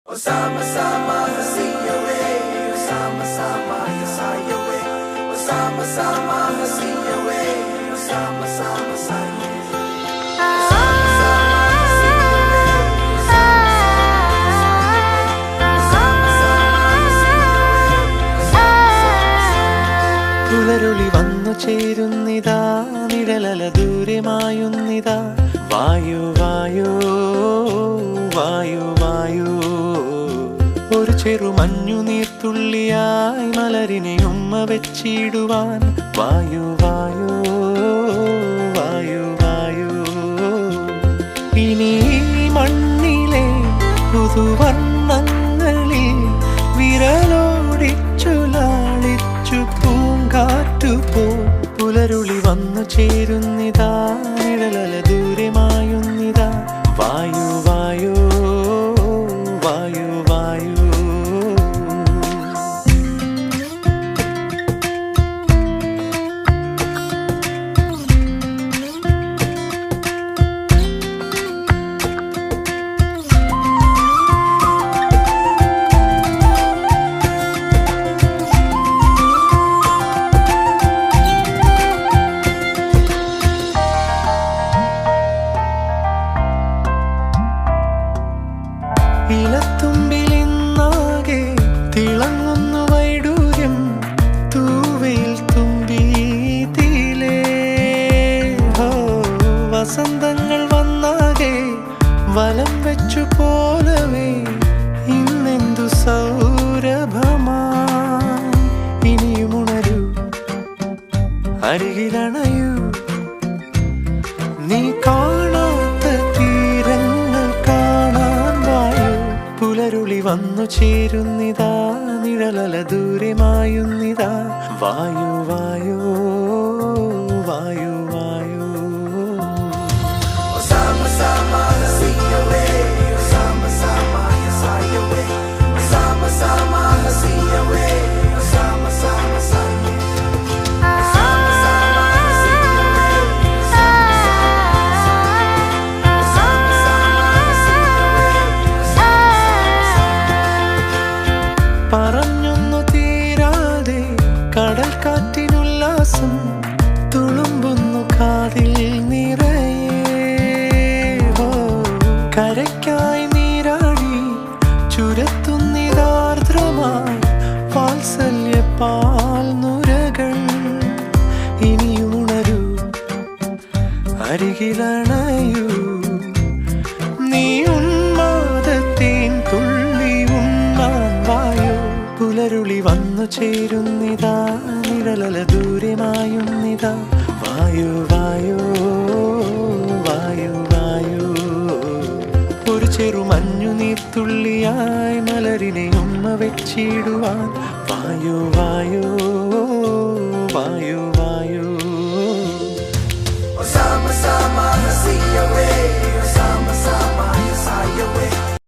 Sama-sama hasiyawe, sama-sama yasayawe, sama-sama hasiyawe, sama-sama sayawe. പുലരുളി വന്നു ചേരുന്നിതാ, നിഴലല ദൂരമായുന്നിതാ. വായു വായു വായു വായു, ഒരു ചെറു മഞ്ഞു നീർത്തുള്ളിയായി മലരിനെ ഉമ്മ വെച്ചിടുവാൻ. വായു വായു വായു വായു, ഇനി മണ്ണിലെ പുതുവർണ്ണങ്ങളിൽ വിരലോടിച്ചു ലാളിച്ചു പൂങ്കാറ്റുപോ. പുലരുളി വന്നു ചേരുന്നിതാ, നിഴലല ദൂരമായുന്നിതാ. വായു വായു വായു വായു. ഇലത്തുമ്പിലിന്നാകെ തിളങ്ങുന്നു വൈഡൂര്യം, തൂവയിൽ തുമ്പി തീലേ. ഹോ, വസന്തങ്ങൾ വന്നാകെ വലം വെച്ചു പോലവേ, ഇന്നെന്തു സൗരഭമാ. ഇനിയുമുണരൂ, അരികിലണയൂ, നീ കാണാത്ത തീരങ്ങൾ കാണാൻ വായു. പുലരുളി വന്നു ചേരുന്നിതാ, നിഴലല ദൂരമായുന്നിതാ. വായു വായു വായു വായു. Sama-sama hasiyawe, sama-sama yasayawe, sama-sama hasiyawe, sama-sama sayawe. പറഞ്ഞൊന്നു തീരാതെ കടൽ കാറ്റിനുല്ലാസം തുളുമ്പുന്നു കാതിൽ നിറയെ. ഹോ, കരയ്ക്കായി നീരാടി ചുരത്തുന്നിതാർദ്രമായി വാത്സല്യ പാൽ നുരകൾ. ഇനിയുണരൂ, അരികിലണയൂ, നീ ഉന്മാദത്തേൻ തുള്ളി ഉണ്ണാൻ വായു. പുലരുളി വന്നു ചേരുന്നിതാ, നിഴലല ദൂരമായുന്നിതാ. വായു വായു വായു വായു, ഒരു ചെറു മഞ്ഞു നീർത്തുള്ളിയായി മലരിനെ ഉമ്മ വെച്ചിടുവാൻ. വായു വായു വായു വായു.